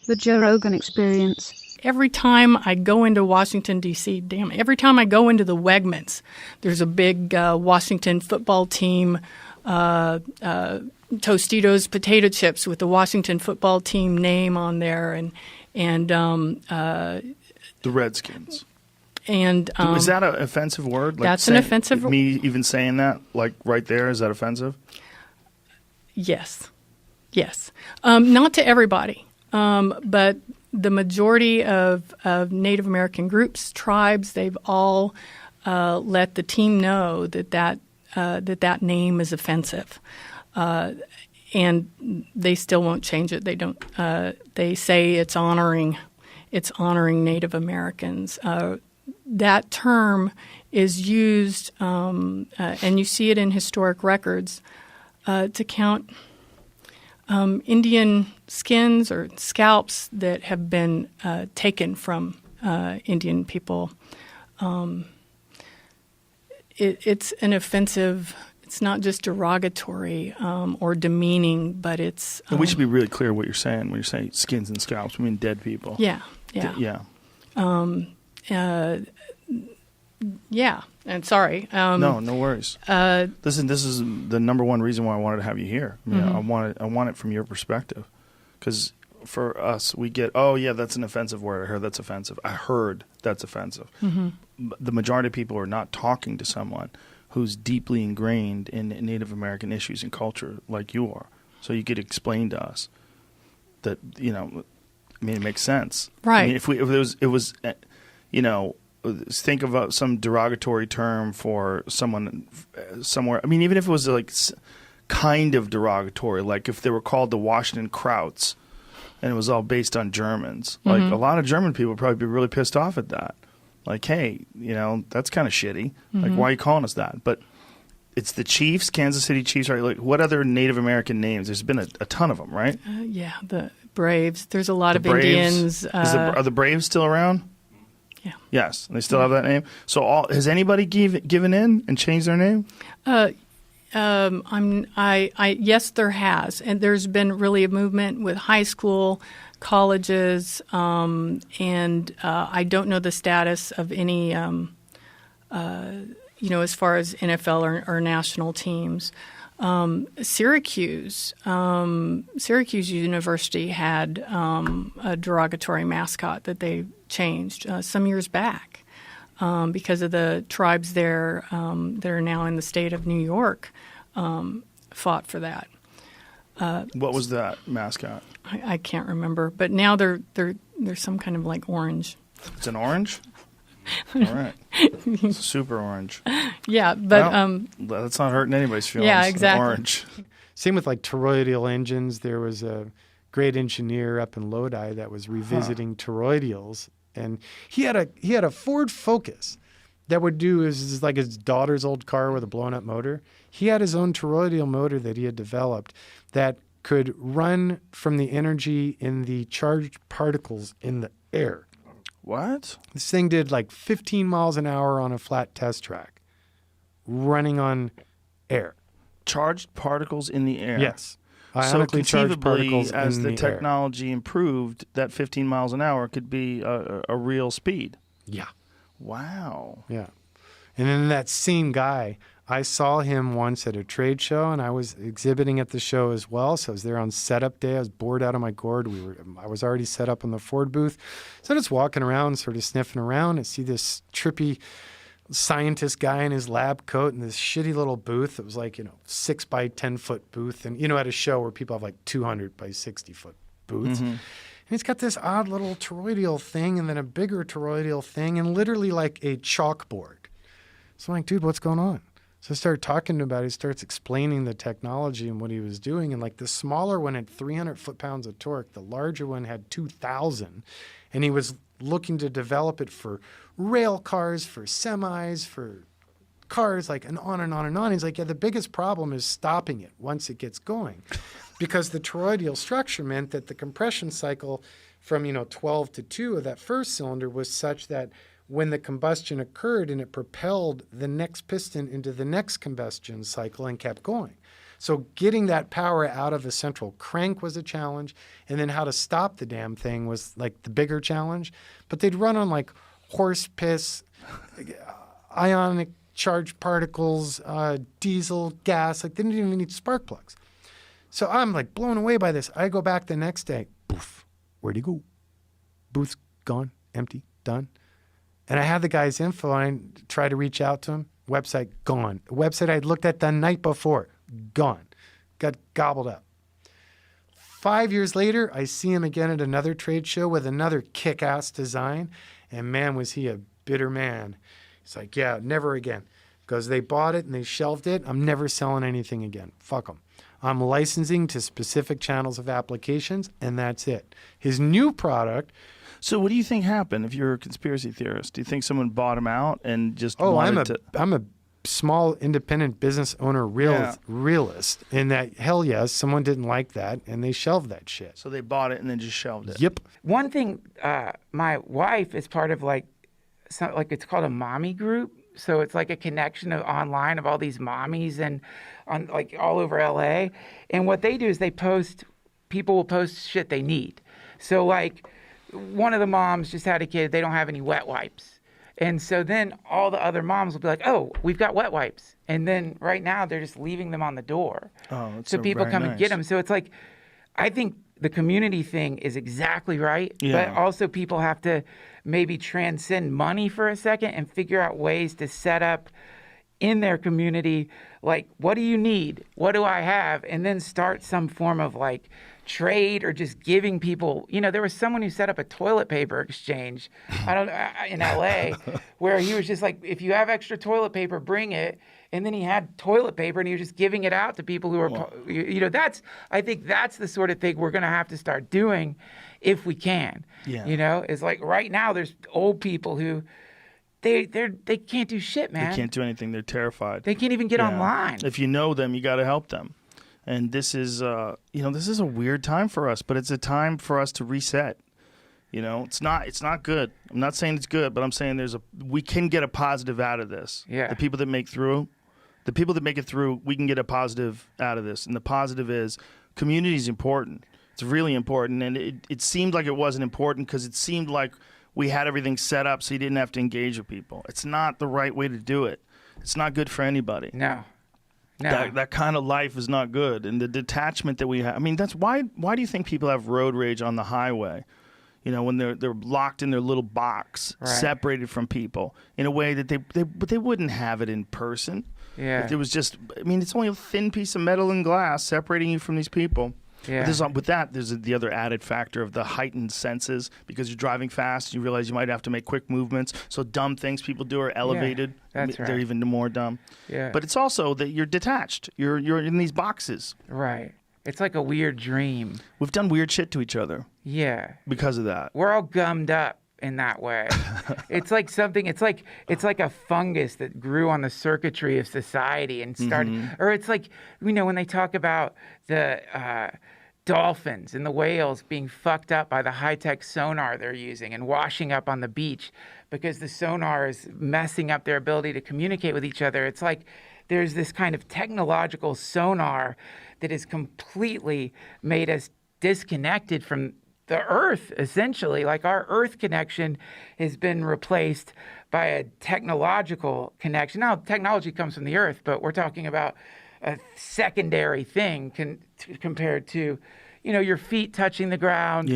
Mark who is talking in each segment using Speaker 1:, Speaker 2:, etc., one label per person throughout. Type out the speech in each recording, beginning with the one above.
Speaker 1: The Joe Rogan Experience.
Speaker 2: Every time I go into Washington, D.C., every time I go into the Wegmans, there's a big Washington football team, Tostitos potato chips with the Washington football team name on there, and
Speaker 3: the Redskins.
Speaker 2: And
Speaker 3: is that an offensive word? Like
Speaker 2: that's an offensive word.
Speaker 3: Me even saying that, like right there, is that offensive?
Speaker 2: Yes. Not to everybody, but the majority of Native American groups, tribes, they've all let the team know that name is offensive, and they still won't change it. They don't. They say it's honoring Native Americans. That term is used, and you see it in historic records, to count Indian skins or scalps that have been taken from Indian people. It's an offensive. It's not just derogatory or demeaning, but it's.
Speaker 3: We should be really clear what you're saying when you're saying skins and scalps. We mean dead people.
Speaker 2: Yeah. Yeah, and sorry.
Speaker 3: No worries. Listen, this is the number one reason why I wanted to have you here. I mean, I want it from your perspective, because for us, we get, oh yeah, that's an offensive word. I heard that's offensive. The majority of people are not talking to someone who's deeply ingrained in Native American issues and culture like you are. So you could explain to us that, it makes sense,
Speaker 2: right?
Speaker 3: I mean, if it was, think of some derogatory term for someone somewhere. I mean, even if it was like kind of derogatory, like if they were called the Washington Krauts and it was all based on Germans, like a lot of German people would probably be really pissed off at that. Like, hey, that's kind of shitty. Like, why are you calling us that? But it's the Chiefs, Kansas City Chiefs, right? Like, what other Native American names? There's been a ton of them, right?
Speaker 2: Yeah, the Braves. There's a lot of
Speaker 3: Braves.
Speaker 2: Indians.
Speaker 3: Are the Braves still around?
Speaker 2: Yeah.
Speaker 3: Yes, they still have that name. So, has anybody given in and changed their name?
Speaker 2: Yes, there has, and there's been really a movement with high school, colleges, and I don't know the status of any, as far as NFL or national teams. Syracuse University had a derogatory mascot that they changed some years back because of the tribes there that are now in the state of New York fought for that.
Speaker 3: What was that mascot?
Speaker 2: I can't remember, but now they're some kind of like orange.
Speaker 3: It's an orange? All right. It's super orange.
Speaker 2: Yeah, but
Speaker 3: that's not hurting anybody's feelings.
Speaker 2: Yeah, exactly.
Speaker 3: Orange.
Speaker 4: Same with like toroidal engines. There was a great engineer up in Lodi that was revisiting toroidals, and he had a Ford Focus that would do is like his daughter's old car with a blown up motor. He had his own toroidal motor that he had developed that could run from the energy in the charged particles in the air.
Speaker 3: What?
Speaker 4: This thing did like 15 miles an hour on a flat test track, running on air.
Speaker 3: Charged particles in the air.
Speaker 4: Yes.
Speaker 3: So
Speaker 4: Ionically charged particles
Speaker 3: as
Speaker 4: in
Speaker 3: the
Speaker 4: the
Speaker 3: technology improved, that 15 miles an hour could be a real speed.
Speaker 4: Yeah.
Speaker 3: Wow.
Speaker 4: Yeah. And then that same guy, I saw him once at a trade show, and I was exhibiting at the show as well. So I was there on setup day. I was bored out of my gourd. I was already set up in the Ford booth. So I'm just walking around, sort of sniffing around. I see this trippy scientist guy in his lab coat in this shitty little booth. It was like, 6 by 10 foot booth. And, at a show where people have like 200 by 60 foot booths. And he's got this odd little toroidal thing and then a bigger toroidal thing and literally like a chalkboard. So I'm like, dude, what's going on? So I started talking to him about it. He starts explaining the technology and what he was doing. And like the smaller one had 300 foot-pounds of torque. The larger one had 2,000. And he was looking to develop it for rail cars, for semis, for cars, like, and on and on and on. He's like, yeah, the biggest problem is stopping it once it gets going. Because the toroidal structure meant that the compression cycle from, 12 to 2 of that first cylinder was such that when the combustion occurred and it propelled the next piston into the next combustion cycle and kept going. So getting that power out of a central crank was a challenge, and then how to stop the damn thing was like the bigger challenge. But they'd run on like horse piss, ionic charged particles, diesel, gas. Like they didn't even need spark plugs. So I'm like blown away by this. I go back the next day. Poof, where'd he go? Booth's gone, empty, done. And I had the guy's info, and I tried to reach out to him. Website gone. A website I'd looked at the night before, gone. Got gobbled up. 5 years later, I see him again at another trade show with another kick-ass design. And man, was he a bitter man. He's like, yeah, never again. Because they bought it and they shelved it. I'm never selling anything again. Fuck them. I'm licensing to specific channels of applications, and that's it. His new product.
Speaker 3: So what do you think happened if you're a conspiracy theorist? Do you think someone bought him out and just
Speaker 4: I'm a small independent business owner realist in that, hell yes, someone didn't like that, and they shelved that shit.
Speaker 3: So they bought it and then just shelved it.
Speaker 4: Yep.
Speaker 5: One thing, my wife is part of like it's called a mommy group. So it's like a connection of online of all these mommies and on like all over LA. And what they do is people will post shit they need. So like one of the moms just had a kid, they don't have any wet wipes. And so then all the other moms will be like, oh, we've got wet wipes. And then right now they're just leaving them on the door.
Speaker 3: Oh, that's
Speaker 5: so people come and get them. So it's like, I think the community thing is exactly right.
Speaker 3: Yeah.
Speaker 5: But also people have to maybe transcend money for a second and figure out ways to set up in their community, like, what do you need? What do I have? And then start some form of like trade or just giving people, there was someone who set up a toilet paper exchange, in LA, where he was just like, if you have extra toilet paper, bring it. And then he had toilet paper and he was just giving it out to people who are, I think that's the sort of thing we're going to have to start doing if we can.
Speaker 3: Yeah.
Speaker 5: It's like right now there's old people who they can't do shit, man.
Speaker 3: They can't do anything. They're terrified.
Speaker 5: They can't even get online.
Speaker 3: If you know them, you got to help them. And this is, this is a weird time for us, but it's a time for us to reset. It's not good. I'm not saying it's good, but I'm saying we can get a positive out of this.
Speaker 5: Yeah.
Speaker 3: The people that make it through, we can get a positive out of this. And the positive is community is important. It's really important. And it seemed like it wasn't important because it seemed like we had everything set up so you didn't have to engage with people. It's not the right way to do it. It's not good for anybody.
Speaker 5: No.
Speaker 3: That kind of life is not good. And the detachment that we have, that's why do you think people have road rage on the highway? When they're locked in their little box,
Speaker 5: right,
Speaker 3: separated from people in a way that they wouldn't have it in person.
Speaker 5: Yeah.
Speaker 3: If it was just, it's only a thin piece of metal and glass separating you from these people.
Speaker 5: Yeah.
Speaker 3: With that, there's the other added factor of the heightened senses because you're driving fast. You realize you might have to make quick movements. So dumb things people do are elevated.
Speaker 5: Yeah, that's right.
Speaker 3: They're even more dumb.
Speaker 5: Yeah.
Speaker 3: But it's also that you're detached. You're in these boxes.
Speaker 5: Right. It's like a weird dream.
Speaker 3: We've done weird shit to each other.
Speaker 5: Yeah.
Speaker 3: Because of that.
Speaker 5: We're all gummed up in that way. It's like something, it's like a fungus that grew on the circuitry of society and started, or it's like, when they talk about the dolphins and the whales being fucked up by the high-tech sonar they're using and washing up on the beach because the sonar is messing up their ability to communicate with each other. It's like there's this kind of technological sonar that has completely made us disconnected from the earth, essentially. Like our earth connection has been replaced by a technological connection. Now, technology comes from the earth, but we're talking about a secondary thing compared to, your feet touching the ground,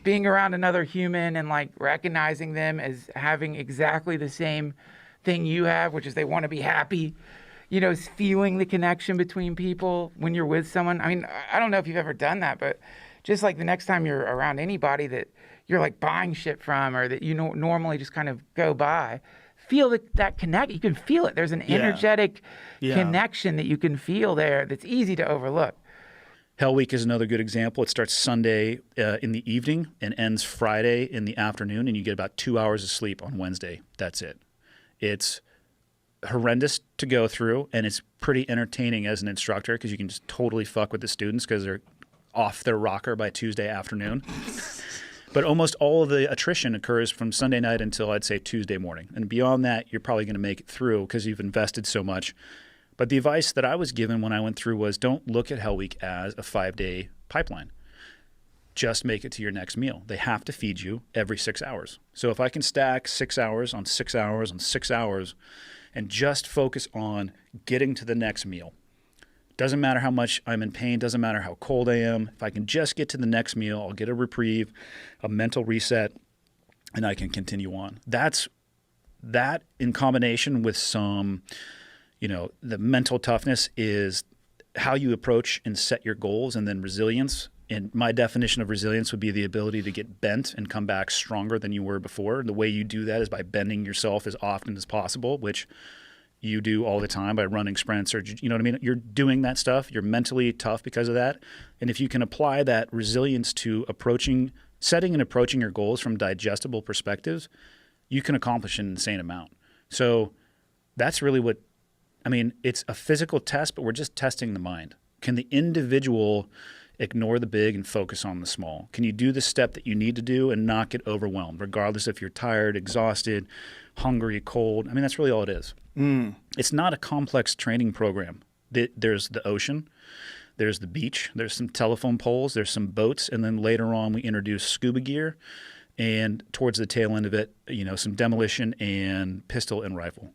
Speaker 5: being around another human and like recognizing them as having exactly the same thing you have, which is they want to be happy. Feeling the connection between people when you're with someone. I don't know if you've ever done that, but just like the next time you're around anybody that you're like buying shit from or that normally just kind of go by, feel that connect. You can feel it. There's an energetic connection that you can feel there that's easy to overlook.
Speaker 6: Hell Week is another good example. It starts Sunday in the evening and ends Friday in the afternoon, and you get about 2 hours of sleep on Wednesday. That's it. It's horrendous to go through, and it's pretty entertaining as an instructor because you can just totally fuck with the students because they're off their rocker by Tuesday afternoon. But almost all of the attrition occurs from Sunday night until I'd say Tuesday morning. And beyond that, you're probably going to make it through because you've invested so much. But the advice that I was given when I went through was don't look at Hell Week as a 5-day pipeline. Just make it to your next meal. They have to feed you every 6 hours. So if I can stack 6 hours on 6 hours on 6 hours and just focus on getting to the next meal, doesn't matter how much I'm in pain, doesn't matter how cold I am. If I can just get to the next meal, I'll get a reprieve, a mental reset, and I can continue on. That in combination with some, the mental toughness is how you approach and set your goals, and then resilience. And my definition of resilience would be the ability to get bent and come back stronger than you were before. And the way you do that is by bending yourself as often as possible, which you do all the time by running sprints, or you know what I mean? You're doing that stuff. You're mentally tough because of that. And if you can apply that resilience to setting and approaching your goals from digestible perspectives, you can accomplish an insane amount. So that's really it's a physical test, but we're just testing the mind. Can the individual ignore the big and focus on the small? Can you do the step that you need to do and not get overwhelmed, regardless if you're tired, exhausted, hungry, cold? That's really all it is. It's not a complex training program. There's the ocean, there's the beach, there's some telephone poles, there's some boats, and then later on we introduce scuba gear, and towards the tail end of it, some demolition and pistol and rifle.